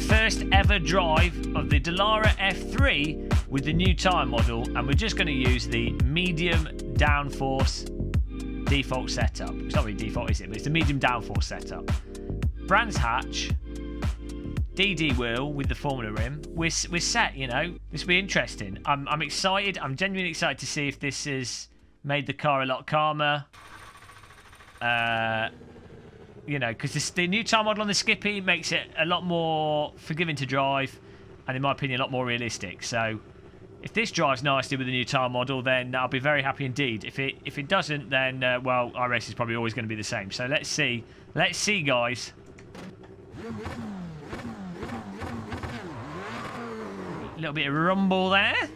First ever drive of the Dallara F3 with the new tyre model, and we're just going to use the medium downforce default setup. It's not really default, is it? But it's the medium downforce setup. Brands Hatch, DD wheel with the Formula rim. We're set, you know. This will be interesting. I'm excited. I'm genuinely excited to see if this has made the car a lot calmer. You know, because the new tyre model on the Skippy makes it a lot more forgiving to drive, and in my opinion, a lot more realistic. So, if this drives nicely with the new tyre model, then I'll be very happy indeed. If it doesn't, then well, iRacing is probably always going to be the same. So let's see, guys. A little bit of rumble there.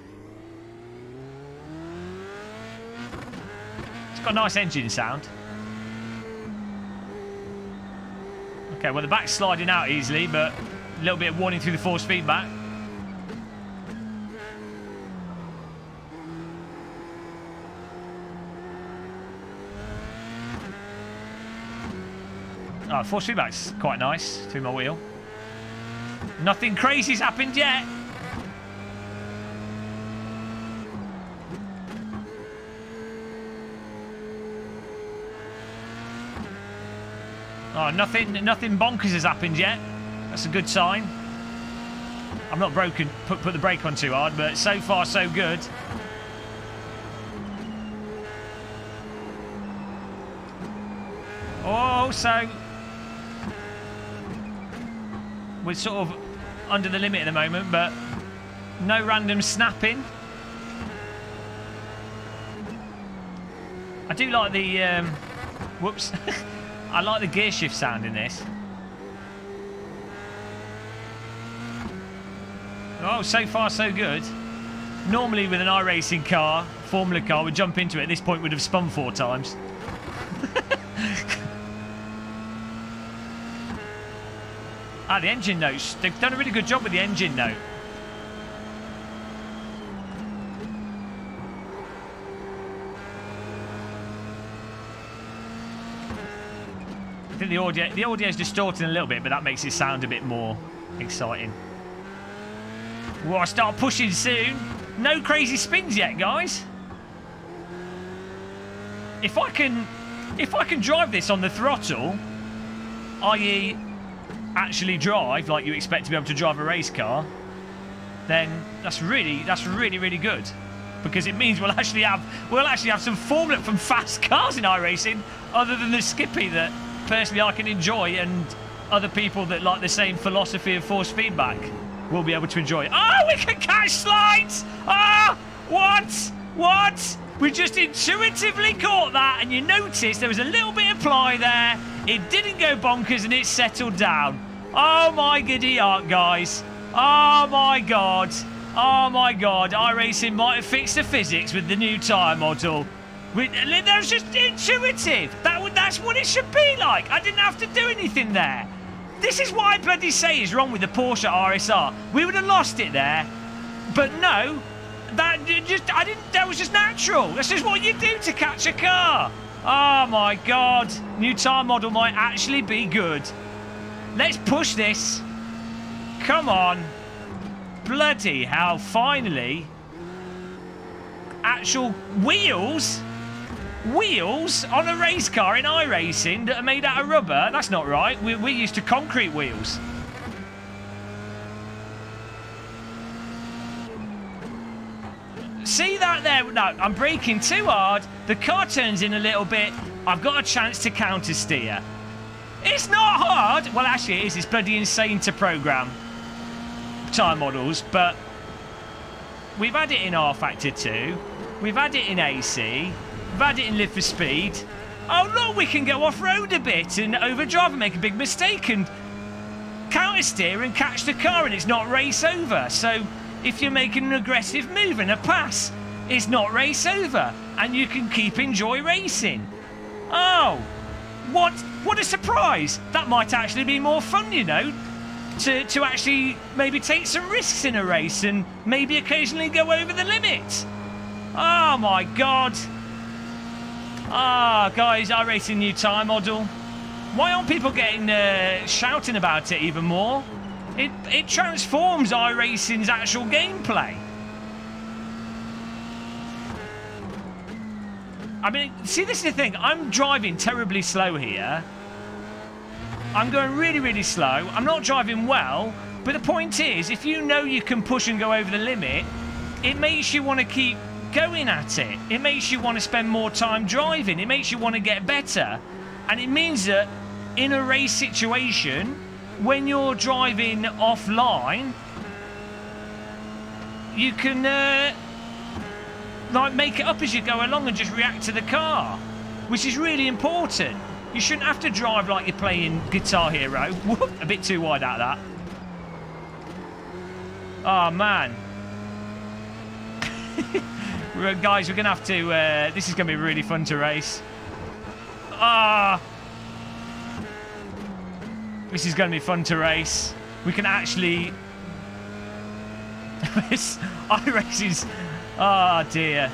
It's got a nice engine sound. Okay, well, the back's sliding out easily, but a little bit of warning through the force feedback. Oh, force feedback's quite nice through my wheel. Nothing crazy's happened yet. Oh, nothing bonkers has happened yet. That's a good sign. I'm not broken, put the brake on too hard, but so far so good. Oh, so we're sort of under the limit at the moment, but no random snapping. I do like the whoops. I like the gear shift sound in this. Oh, so far so good. Normally with an iRacing car, Formula car, would jump into it. At this point, would have spun 4 times. The engine notes. They've done a really good job with the engine note. I think the audio is distorting a little bit, but that makes it sound a bit more exciting. Well, I start pushing soon. No crazy spins yet, guys. If I can drive this on the throttle, i.e. actually drive like you expect to be able to drive a race car, then that's really good, because it means we'll actually have some formula from fast cars in iRacing, other than the Skippy that personally I can enjoy, and other people that like the same philosophy of force feedback will be able to enjoy. Oh, we can catch slides! Ah, what? We just intuitively caught that, and you noticed there was a little bit of ply there. It didn't go bonkers, and it settled down. Oh my giddy art, guys. Oh my god. iRacing might have fixed the physics with the new tyre model. That was just intuitive. That's what it should be like. I didn't have to do anything there. This is what I bloody say is wrong with the Porsche RSR. We would have lost it there. But no, that was just natural. That's just what you do to catch a car. Oh my god. New tyre model might actually be good. Let's push this. Come on. Bloody hell, finally. Actual wheels on a race car in iRacing that are made out of rubber. That's not right. We're used to concrete wheels. See that there? No, I'm braking too hard. The car turns in a little bit. I've got a chance to counter steer. It's not hard. Well, actually, it is. It's bloody insane to program tyre models, but we've had it in R-Factor 2. We've had it in AC. We've had it in Live for Speed. Oh, look, we can go off-road a bit and overdrive and make a big mistake and counter steer and catch the car, and it's not race over. So if you're making an aggressive move and a pass, it's not race over, and you can enjoy racing. Oh, what a surprise. That might actually be more fun, you know, to actually maybe take some risks in a race and maybe occasionally go over the limit. Oh my god. Guys, iRacing new tyre model. Why aren't people getting shouting about it even more? It transforms iRacing's actual gameplay. I mean, see, this is the thing. I'm driving terribly slow here. I'm going really, really slow. I'm not driving well. But the point is, if you know you can push and go over the limit, it makes you want to keep going at it. It makes you want to spend more time driving. It makes you want to get better. And it means that in a race situation, when you're driving offline, you can like make it up as you go along and just react to the car, which is really important. You shouldn't have to drive like you're playing Guitar Hero. Whoop, a bit too wide out of that. Oh man. Guys, we're gonna have to this is gonna be really fun to race. This is going to be fun to race. We can actually... iRacing's... Oh, dear.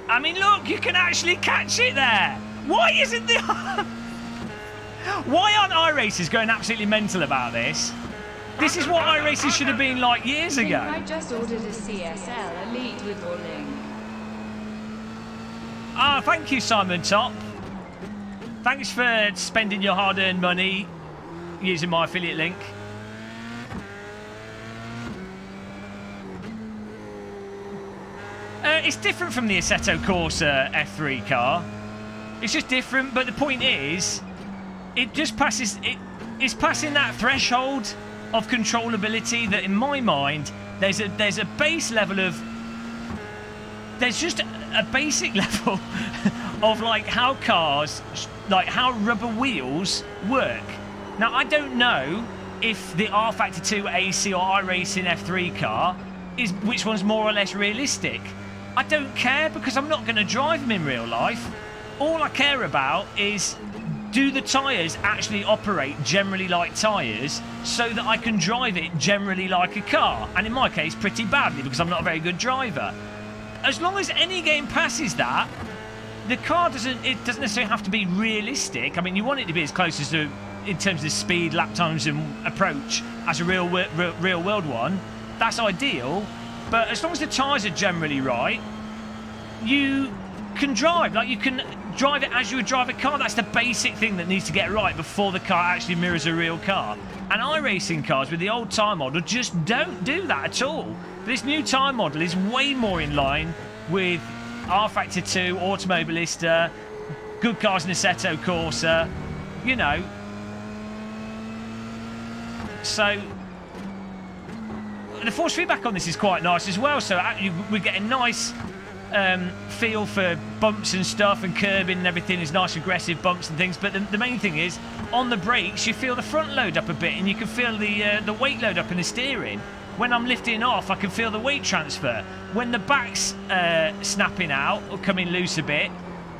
I mean, look, you can actually catch it there. Why isn't the... Why aren't iRacers going absolutely mental about this? This is what iRacing should have been like years ago. I just ordered a CSL Elite with your link. Ah, thank you, Simon Top. Thanks for spending your hard-earned money using my affiliate link. It's different from the Assetto Corsa F3 car. It's just different, but the point is, it just passes. It's passing that threshold of controllability that, in my mind, there's a base level of. There's just a basic level of like how cars, like how rubber wheels work. Now, I don't know if the R Factor 2 AC or iRacing F3 car is which one's more or less realistic. I don't care because I'm not going to drive them in real life. All I care about is, do the tyres actually operate generally like tyres so that I can drive it generally like a car? And in my case, pretty badly because I'm not a very good driver. As long as any game passes that, the car doesn't necessarily have to be realistic. I mean, you want it to be as close as to, in terms of speed, lap times and approach, as a real world one. That's ideal. But as long as the tyres are generally right, you can drive. Like, you can drive it as you would drive a car. That's the basic thing that needs to get right before the car actually mirrors a real car. And iRacing cars with the old tyre model just don't do that at all. This new tyre model is way more in line with R Factor 2, Automobilista, good cars in Assetto Corsa, you know. So the force feedback on this is quite nice as well. So we're getting nice feel for bumps and stuff, and curbing and everything is nice, aggressive bumps and things. But the main thing is, on the brakes, you feel the front load up a bit, and you can feel the weight load up in the steering. When I'm lifting off, I can feel the weight transfer. When the back's snapping out or coming loose a bit,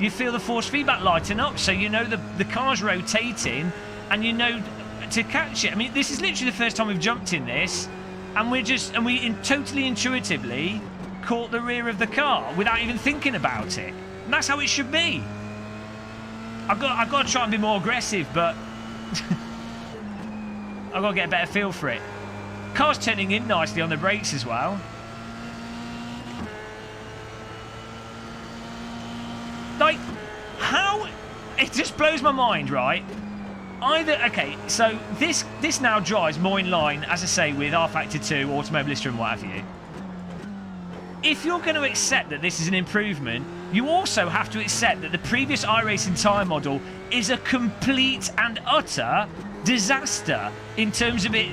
you feel the force feedback lighten up, so you know the car's rotating, and you know to catch it. I mean, this is literally the first time we've jumped in this, and we totally intuitively caught the rear of the car without even thinking about it. And that's how it should be. I've got to try and be more aggressive, but I've got to get a better feel for it. Car's turning in nicely on the brakes as well. Like, how... It just blows my mind, right? Okay, so this now drives more in line, as I say, with R Factor 2, Automobilista and what have you. If you're going to accept that this is an improvement, you also have to accept that the previous iRacing tyre model is a complete and utter disaster in terms of it.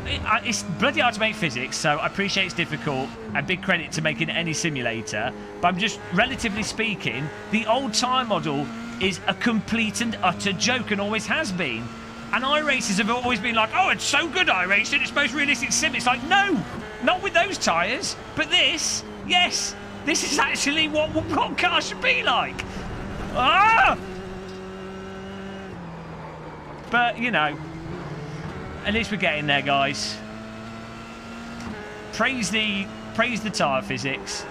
It's bloody hard to make physics, so I appreciate it's difficult, and big credit to making any simulator, but I'm just, relatively speaking, the old tyre model is a complete and utter joke, and always has been. And iRacers have always been like, oh, it's so good, iRacing, it's the most realistic sim. It's like, no, not with those tyres, but this, yes, this is actually what cars should be like. Ah! But, you know, at least we're getting there, guys. Praise the tyre physics.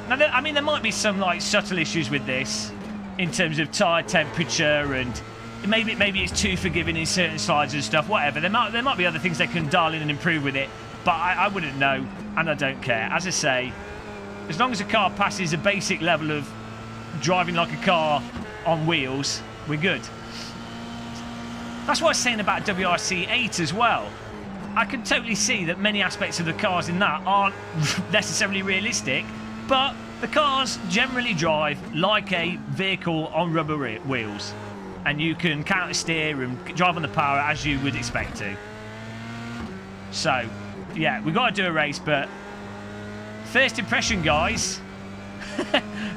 Now, I mean, there might be some like subtle issues with this in terms of tyre temperature and maybe it's too forgiving in certain sides and stuff. Whatever. There might be other things they can dial in and improve with it, but I wouldn't know, and I don't care. As I say, as long as a car passes a basic level of driving like a car on wheels, we're good. That's what I was saying about WRC 8 as well. I can totally see that many aspects of the cars in that aren't necessarily realistic, but the cars generally drive like a vehicle on rubber wheels, and you can counter steer and drive on the power as you would expect to. So, yeah, we've got to do a race, but first impression, guys.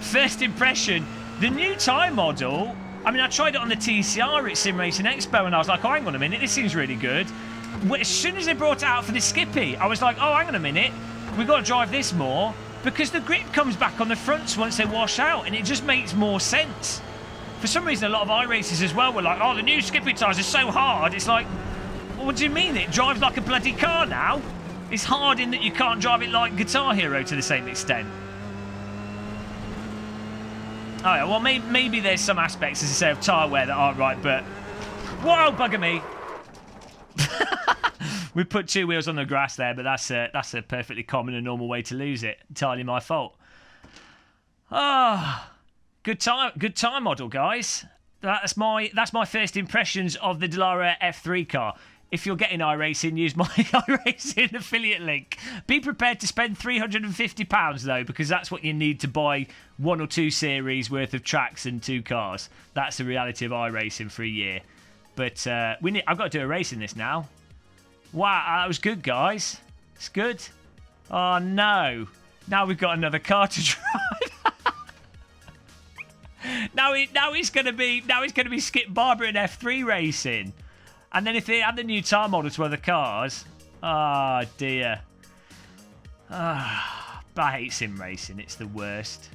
First impression, the new tyre model. I mean, I tried it on the TCR at Sim Racing Expo, and I was like, oh, hang on a minute, this seems really good. As soon as they brought it out for the Skippy, I was like, oh, hang on a minute, we've got to drive this more, because the grip comes back on the fronts once they wash out, and it just makes more sense. For some reason, a lot of iRacers as well were like, oh, the new Skippy tyres are so hard. It's like, well, what do you mean? It drives like a bloody car now? It's hard in that you can't drive it like Guitar Hero to the same extent. Oh, yeah, well, maybe there's some aspects, as I say, of tyre wear that aren't right, but... Whoa, bugger me! We put 2 wheels on the grass there, but that's a perfectly common and normal way to lose it. Entirely my fault. Ah, good time model, guys. That's my first impressions of the Dallara F3 car. If you're getting iRacing, use my iRacing affiliate link. Be prepared to spend £350 though, because that's what you need to buy 1 or 2 series worth of tracks and 2 cars. That's the reality of iRacing for a year. But I've got to do a race in this now. Wow, that was good, guys. It's good. Oh no! Now we've got another car to drive. now it's gonna be Skip Barber in F3 racing. And then if they add the new tyre model to other cars, oh dear. I hate sim racing, it's the worst.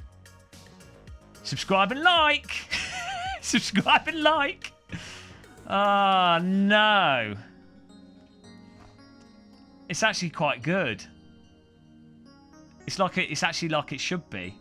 Subscribe and like! Subscribe and like! Oh no. It's actually quite good. It's actually like it should be.